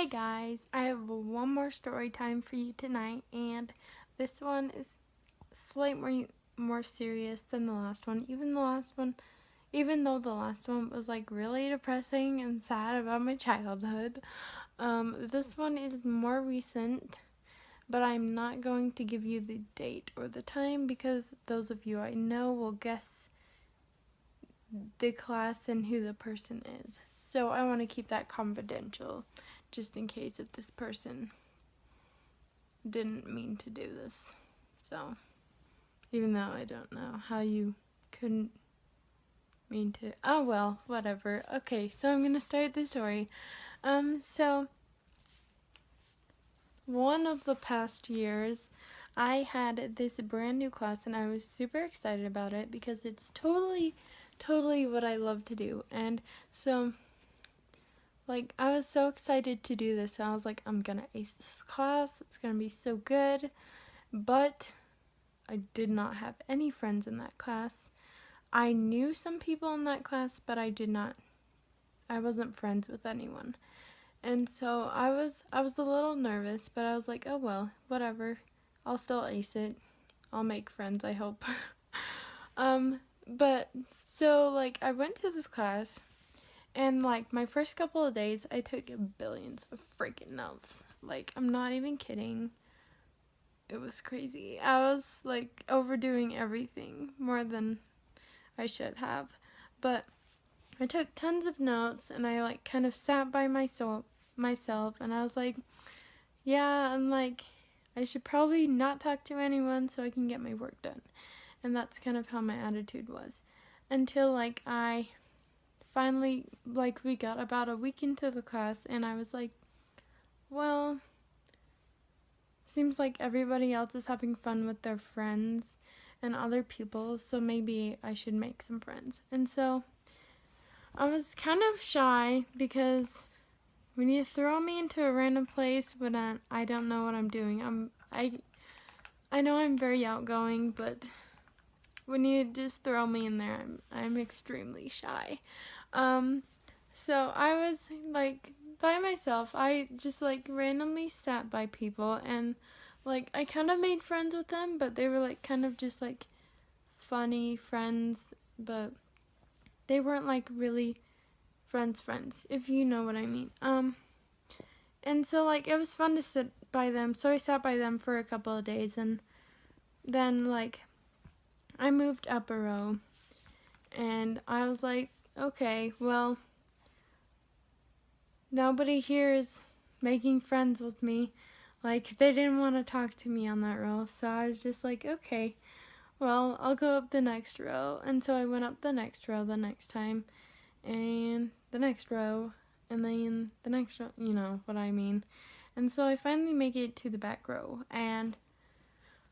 Hey guys, I have one more story time for you tonight, and this one is slightly more serious than the last one. Even though the last one was like really depressing and sad about my childhood, this one is more recent, but I'm not going to give you the date or the time because those of you I know will guess the class and who the person is. So I want to keep that confidential just in case if this person didn't mean to do this. So, even though I don't know how you couldn't mean to. Oh well, whatever. Okay, so I'm gonna start the story. So one of the past years, I had this brand new class and I was super excited about it because it's totally what I love to do. And so I was so excited to do this. I was like, I'm gonna ace this class. It's gonna be so good. But I did not have any friends in that class. I knew some people in that class, but I wasn't friends with anyone. And so I was a little nervous, but I was like, oh well, whatever. I'll still ace it. I'll make friends, I hope. But so I went to this class and my first couple of days I took billions of freaking notes. I'm not even kidding. It was crazy. I was overdoing everything more than I should have. But I took tons of notes and I kind of sat by myself and I was like, yeah, I should probably not talk to anyone so I can get my work done. And that's kind of how my attitude was. Until I finally we got about a week into the class and I was like, well, seems like everybody else is having fun with their friends and other pupils, so maybe I should make some friends. And so I was kind of shy because when you throw me into a random place when I don't know what I'm doing, I know I'm very outgoing, but when you just throw me in there, I'm extremely shy. So I was by myself. I just randomly sat by people and I kind of made friends with them, but they were kind of just funny friends, but they weren't really friends, if you know what I mean. And so it was fun to sit by them, so I sat by them for a couple of days, and then I moved up a row, and I was like, okay, well, nobody here is making friends with me. They didn't want to talk to me on that row, so I was just like, okay, well, I'll go up the next row. And so I went up the next row the next time, and the next row, and then the next row, you know what I mean. And so I finally make it to the back row, and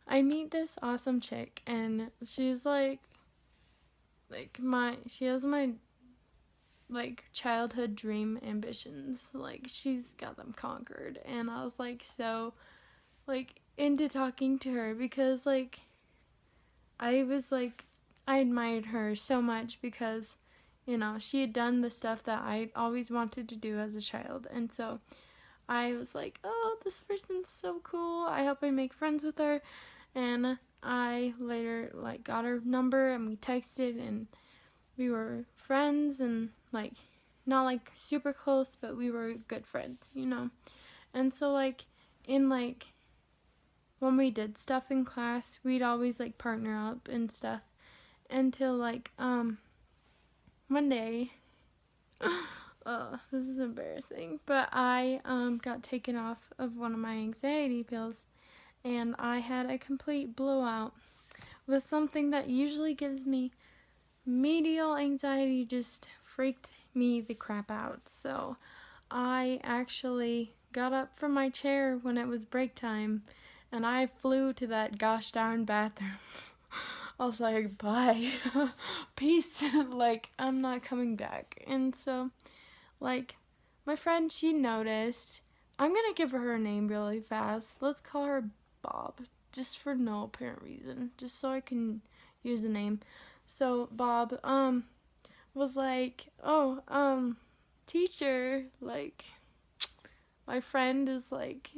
I meet this awesome chick, and she's she has my childhood dream ambitions. She's got them conquered, and I was so into talking to her because I was I admired her so much because she had done the stuff that I always wanted to do as a child. And so I was like, oh, this person's so cool. I hope I make friends with her. And I later got her number and we texted and we were friends and not super close, but we were good friends, And so in when we did stuff in class, we'd always partner up and stuff until one day, oh, this is embarrassing, but I got taken off of one of my anxiety pills and I had a complete blowout with something that usually gives me medial anxiety. Just freaked me the crap out. So I actually got up from my chair when it was break time and I flew to that gosh darn bathroom. I was like, bye, peace, I'm not coming back. And so, my friend, she noticed. I'm gonna give her a name really fast. Let's call her Bob, just for no apparent reason, just so I can use a name. So, Bob, was like, oh, teacher, my friend is like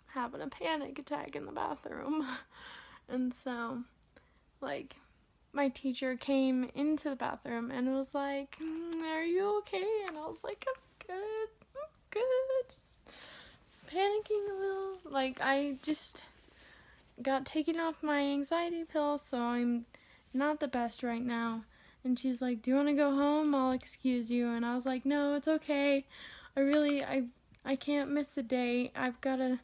having a panic attack in the bathroom. And so, like, my teacher came into the bathroom and was like, "Are you okay?" And I was like, I'm good. Just panicking a little. Like, I just got taken off my anxiety pill, so I'm not the best right now." And she's like, "Do you want to go home? I'll excuse you." And I was like, "No, it's okay. I can't miss a day. I've got to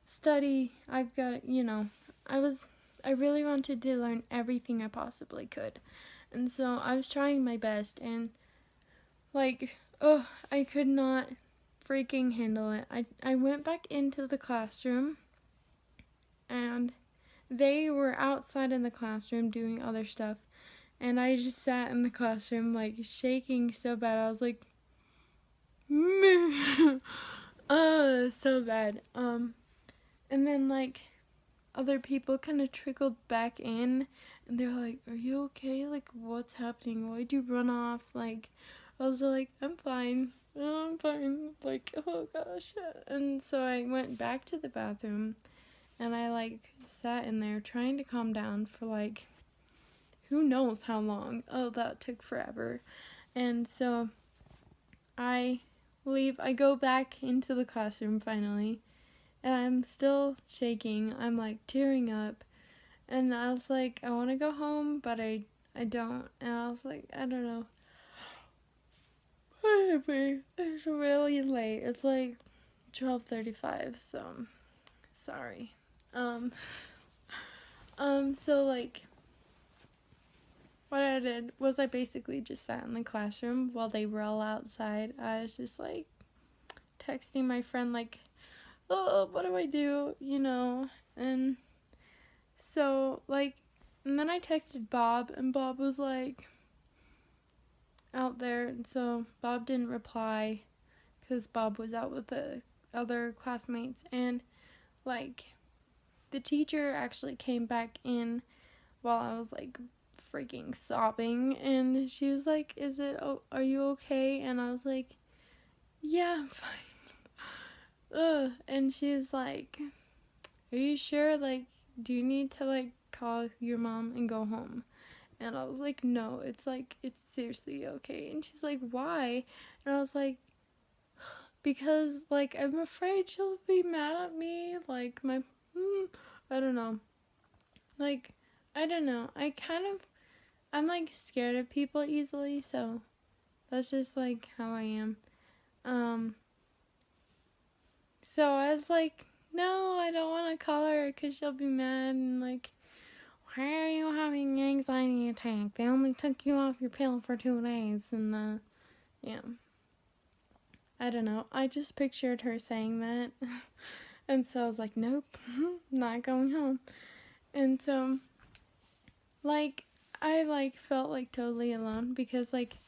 study. I've got to, I really wanted to learn everything I possibly could." And so I was trying my best, and like, oh, I could not freaking handle it. I went back into the classroom, and they were outside in the classroom doing other stuff, and I just sat in the classroom like shaking so bad. I was like, so bad. And then like other people kind of trickled back in, and they're like, "Are you okay? Like, what's happening? Why'd you run off?" Like, I was like, "I'm fine. Oh, I'm fine." Like, oh gosh. And so I went back to the bathroom, and I like sat in there trying to calm down for like who knows how long. Oh, that took forever. And so I I go back into the classroom finally, and I'm still shaking. I'm like tearing up. And I was like, I want to go home, but I don't. And I was like, I don't know. It's really late. It's like 12:35, so sorry. Um so like what I did was I basically just sat in the classroom while they were all outside. I was just like texting my friend like, "Oh, what do I do?" And so like, and then I texted Bob, and Bob was like out there, and so Bob didn't reply because Bob was out with the other classmates. And like the teacher actually came back in while I was like freaking sobbing, and she was like, are you okay?" And I was like, "Yeah, I'm fine." And she's like, "Are you sure? Like, do you need to like call your mom and go home?" And I was like, "No, it's seriously okay." And she's like, "Why?" And I was like, "Because like I'm afraid she'll be mad at me. Like I don't know. Like, I don't know. I'm like scared of people easily, so that's just like how I am. Um so I was like, "No, I don't want to call her because she'll be mad, and like, why are you having an anxiety attack? They only took you off your pill for 2 days." And yeah, I don't know. I just pictured her saying that. And so I was like, "Nope, not going home." And so like I like felt like totally alone because like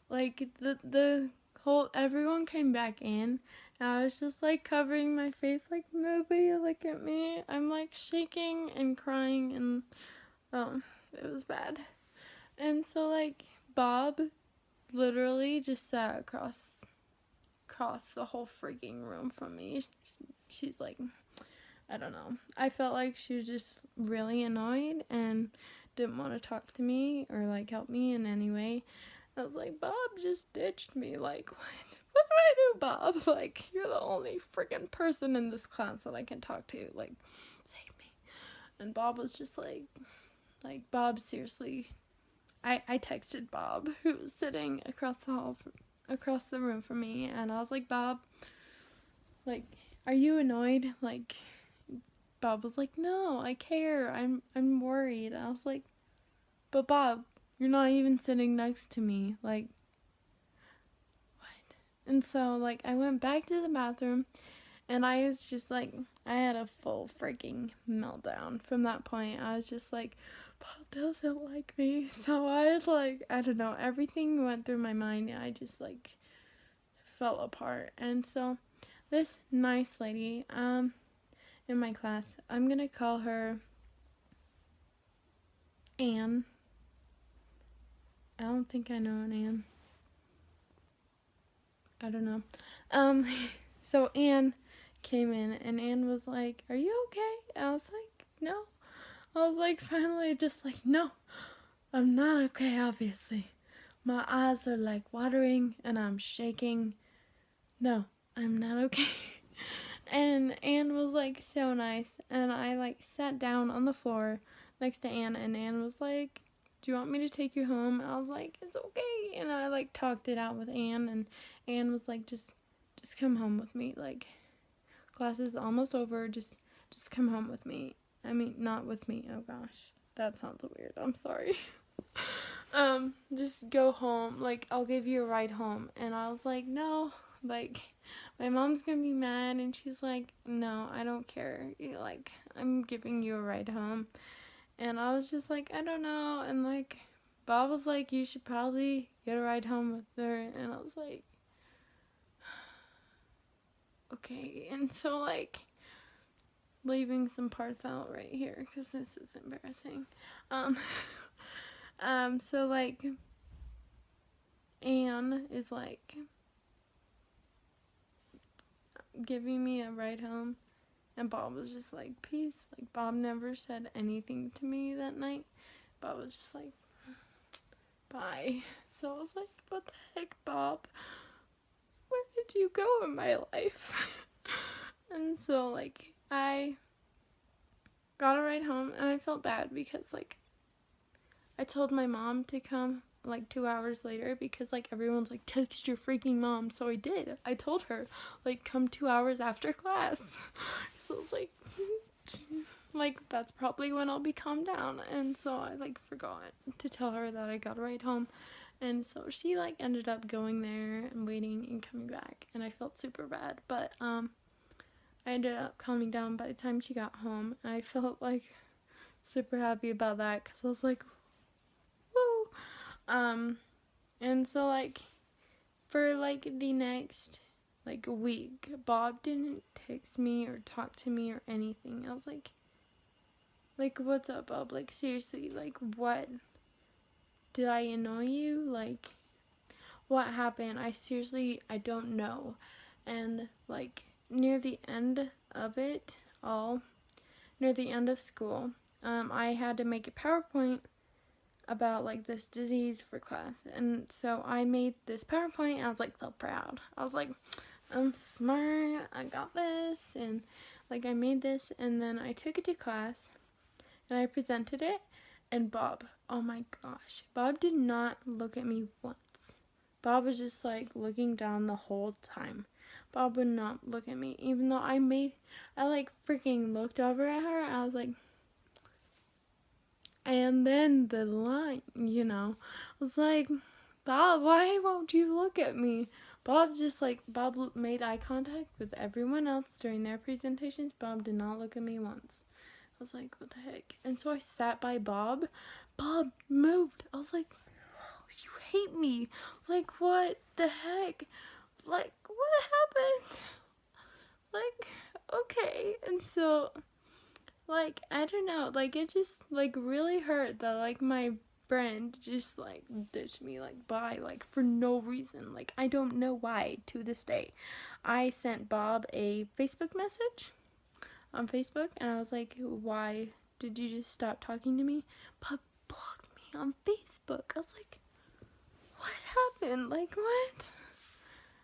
the whole everyone came back in, and I was just like covering my face like, "Nobody look at me." I'm like shaking and crying, and oh, it was bad. And so like Bob literally just sat across the whole freaking room from me. She's like, I don't know. I felt like she was just really annoyed and didn't want to talk to me or like help me in any way. I was like, "Bob just ditched me. Like, what? What do I do, Bob? Like, you're the only freaking person in this class that I can talk to. Like, save me." And Bob was just like, Bob, seriously. I texted Bob, who was sitting across the room from me, and I was like, "Bob, like, are you annoyed?" Like, Bob was like, "No, I care. I'm worried." I was like, "But Bob, you're not even sitting next to me. Like, what?" And so like I went back to the bathroom, and I was just like, I had a full freaking meltdown from that point. I was just like, "Bob doesn't like me." So I was like, I don't know, everything went through my mind, and I just like fell apart. And so this nice lady in my class, I'm gonna call her Anne. I don't think I know an Anne. I don't know. Um So Anne came in, and Anne was like, "Are you okay?" I was like, "No." I was like, finally, just like, "No, I'm not okay, obviously. My eyes are like watering and I'm shaking. No, I'm not okay." And Anne was like so nice, and I like sat down on the floor next to Anne, and Anne was like, "Do you want me to take you home?" I was like, "It's okay." And I like talked it out with Anne, and Anne was like, just come home with me. Like, class is almost over. Just come home with me. I mean, not with me. Oh gosh, that sounds weird. I'm sorry. Just go home. Like, I'll give you a ride home. And I was like, "No, like, my mom's gonna be mad." And she's like, "No, I don't care. Like, I'm giving you a ride home." And I was just like, "I don't know." And like, Bob was like, "You should probably get a ride home with her." And I was like, "Okay." And so like, leaving some parts out right here because this is embarrassing. Um, so like, Anne is like giving me a ride home, and Bob was just like, "Peace." Like, Bob never said anything to me that night. Bob was just like, "Bye." So I was like, "What the heck, Bob? Where did you go in my life?" And so like, I got a ride home, and I felt bad because like, I told my mom to come like 2 hours later because like everyone's like, "Text your freaking mom." So I did. I told her, like, come 2 hours after class. So it's like that's probably when I'll be calmed down. And so I like forgot to tell her that I got a ride home. And so she like ended up going there and waiting and coming back, and I felt super bad. But I ended up calming down by the time she got home, and I felt like super happy about that because I was like, "Woo." Um, and so like, for like the next like week, Bob didn't text me or talk to me or anything. I was like, "What's up, Bob? Like, seriously, like, what? Did I annoy you? Like, what happened? I don't know." And like, near the end of it all, near the end of school, I had to make a PowerPoint about like this disease for class. And so I made this PowerPoint, and I was like so proud. I was like, "I'm smart, I got this." And like, I made this, and then I took it to class and I presented it, and Bob, oh my gosh, Bob did not look at me once. Bob was just like looking down the whole time. Bob would not look at me, even though I like freaking looked over at her. I was like, and then the line, was like, "Bob, why won't you look at me?" Bob made eye contact with everyone else during their presentations. Bob did not look at me once. I was like, "What the heck?" And so I sat by Bob. Bob moved. I was like, "Oh, you hate me. Like, what the heck? Like, what happened?" Like, okay. And so like, I don't know, like, it just like really hurt that like my friend just like ditched me like by like for no reason. Like, I don't know why to this day. I sent Bob a Facebook message on Facebook, and I was like, "Why did you just stop talking to me?" Bob blocked me on Facebook. I was like, "What happened? Like, what?"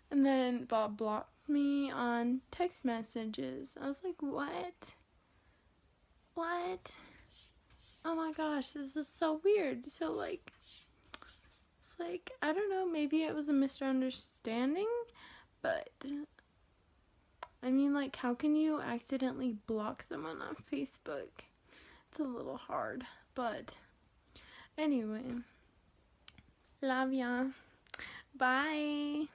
And then Bob blocked me on text messages. I was like, "What? What?" Oh my gosh, this is so weird. So like, it's like, I don't know, maybe it was a misunderstanding, but I mean, like, how can you accidentally block someone on Facebook? It's a little hard, but anyway, love ya. Bye.